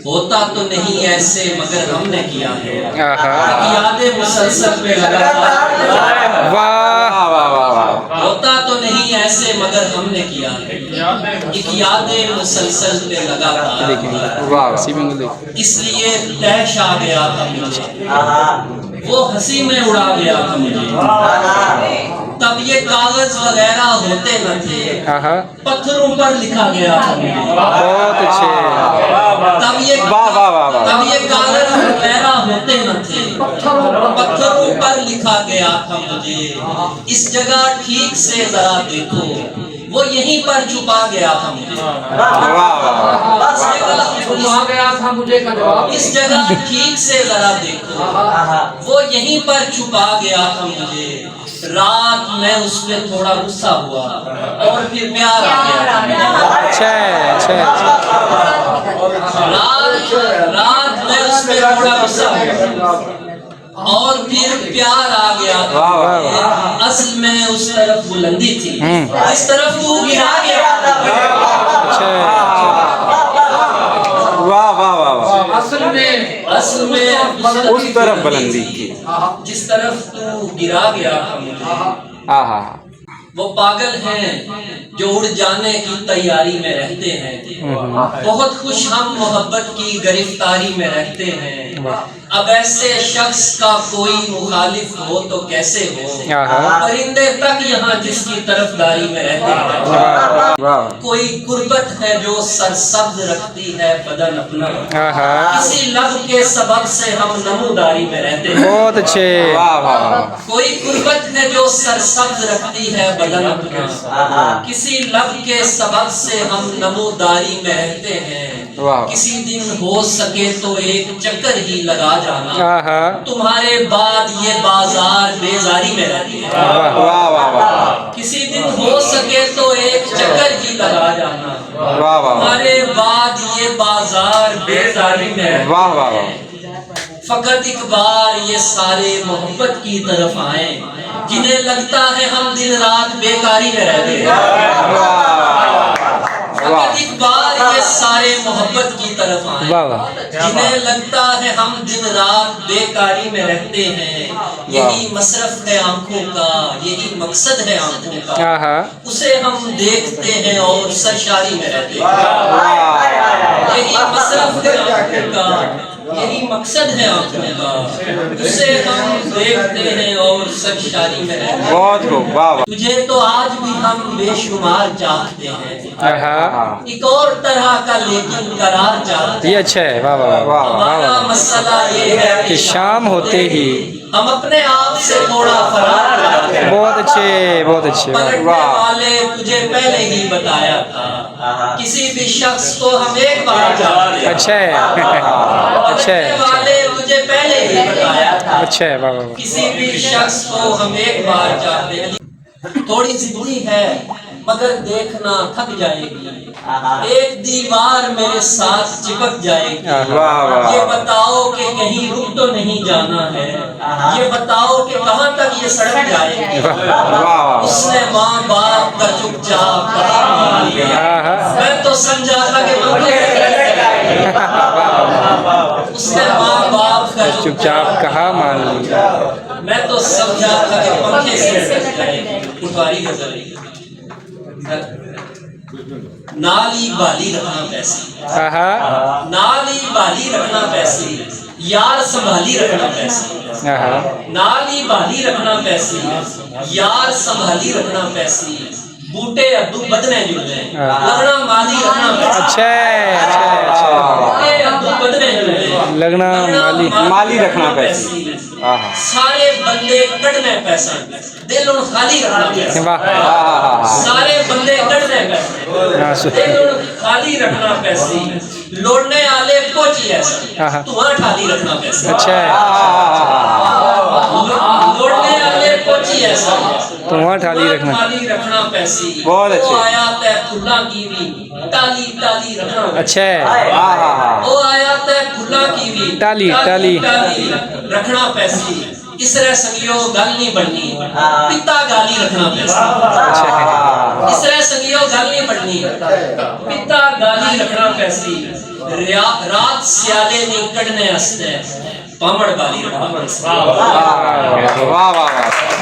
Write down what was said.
ہوتا تو نہیں ایسے مگر ہم نے کیا ہے، یادیں مسلسل پہ لگاتار، ہوتا تو نہیں ایسے مگر ہم نے کیا ہے، ایک یادیں مسلسل پہ لگاتار، اس لیے تیش آ گیا تھا مجھے، وہ ہنسی میں اڑا گیا تھا مجھے، تب یہ کاغذ وغیرہ ہوتے نہ تھے، پتھروں پر لکھا گیا تھا مجھے، بہت اچھے، تب یہ کاغذ وغیرہ ہوتے نہ تھے، پتھروں پر لکھا گیا تھا مجھے، اس جگہ ٹھیک سے ذرا دیکھو، وہ یہیں پر چھپا گیا تھا مجھے، اس جگہ ٹھیک سے ذرا دیکھو، وہ یہیں پر چھپا گیا تھا مجھے، رات میں اس پہ تھوڑا غصہ ہوا اور پھر پیار آ گیا تھا مجھے، رات میں اس پہ تھوڑا غصہ ہوا اور پھر پیار آ گیا تھا، اصل میں اس طرف بلندی تھی، اس طرف تو گرا گیا تھا، اصل میں اس طرف بلندی تھی، جس طرف تو گرا گیا تھا مجھے، وہ پاگل ہیں جو اڑ جانے کی تیاری میں رہتے ہیں، بہت خوش ہم محبت کی گرفتاری میں رہتے ہیں، اب ایسے شخص کا کوئی مخالف ہو تو کیسے ہو، پرندے تک یہاں جس کی طرفداری میں رہتے ہیں، کوئی قربت ہے جو سرسبز رکھتی ہے بدن اپنا، کسی لب کے سبب سے ہم نموداری میں رہتے ہیں، بہت اچھے، کوئی قربت ہے جو سرسبز رکھتی ہے بدن اپنا، کسی لب کے سبب سے ہم نموداری میں رہتے ہیں، کسی دن ہو سکے تو ایک چکر ہی لگا جانا، تمہارے بعد یہ بازار بیزاری میں رہتی ہے، کسی دن ہو سکے تو ایک چکر ہی لگا جانا، تمہارے بعد یہ بازار بیزاری میں رہتی ہے، فقط ایک بار یہ سارے محبت کی طرف آئیں، جنہیں لگتا ہے ہم دن رات بیکاری میں رہتے ہیں، فقط ایک بار یہ سارے محبت کی طرف آئیں، جنہیں لگتا ہے ہم دن رات بیکاری میں رہتے ہیں، یہی مصرف ہے آنکھوں کا، یہی مقصد ہے آنکھوں کا، اسے ہم دیکھتے ہیں اور سرشاری میں رہتے ہیں، یہی مصرف ہے آنکھوں کا، یہی مقصد ہے آنکھوں کا، اسے ہم دیکھتے ہیں اور سرشاری میں رہتے ہیں، تجھے تو آج بھی ہم بے شمار چاہتے ہیں، ایک اور طرح کا لیکن قرار چاہتے ہیں، یہ اچھا ہے، ہمارا مسئلہ یہ ہے کہ شام ہوتے ہی ہم اپنے آپ سے تھوڑا فرار چاہتے ہیں، بہت اچھے، بہت اچھے، پلٹنے والے تجھے پہلے ہی بتایا تھا، کسی بھی شخص کو ہم ایک بار چاہتے ہیں، اچھا ہے، پلٹنے والے تجھے پہلے ہی بتایا تھا، اچھا ہے، کسی بھی شخص کو ہم ایک بار چاہتے ہیں، تھوڑی زندگی ہے مگر دیکھنا تھک جائے گی، ایک دیوار میرے ساتھ چپک جائے گی، یہ بتاؤ کہ کہیں رک تو نہیں جانا ہے، یہ بتاؤ کہ کہاں تک یہ سڑک جائے گی، اس نے ماں باپ کا چپ چاپ کہا مان لیا، میں تو سمجھا تھا کہ اس نے ماں باپ کا چپ چاپ کہا مان لیا، میں تو سمجھا تھا کہ پنکھے سے بچ جائے گی، پٹواری غزل نالی بالی رکھنا پیسی، نالی بالی رکھنا پیسی، یار سنبھالی رکھنا پیسی، نالی بالی رکھنا پیسی، یار سنبھالی رکھنا پیسی، بوٹے ادو بدنے جلنے لگنا مالی رکھنا پیسی، بوٹے ادو بدنے جلنے لگنا مالی رکھنا پیسی، سارے بندے کڑنے پیسے دل ان خالی رکھنا پیسی، سارے بندے کڑنے پیسے دل ان خالی رکھنا پیسی، لوڑنے آلے پوچی ایسا تمہاں ٹھالی رکھنا پیسی، لوڑنے آلے پوچی ایسا تمہاں ٹھالی رکھنا پیسی، وہ آیا تے کھلا کیوی ٹالی ٹالی رکھنا پیسی، اچھا ہے، وہ آیا تے کھلا کیوی ٹالی رکھنا پیسی، اس طرح سنگیو گل نہیں بننی پتا گالی رکھنا پیسا اس طرح سنگیو گل نہیں بننی پتا گالی رکھنا پیسی رات سیالے نہیں کڑنے ہستے پامڑ گالی رکھنا پیسی واہ واہ واہ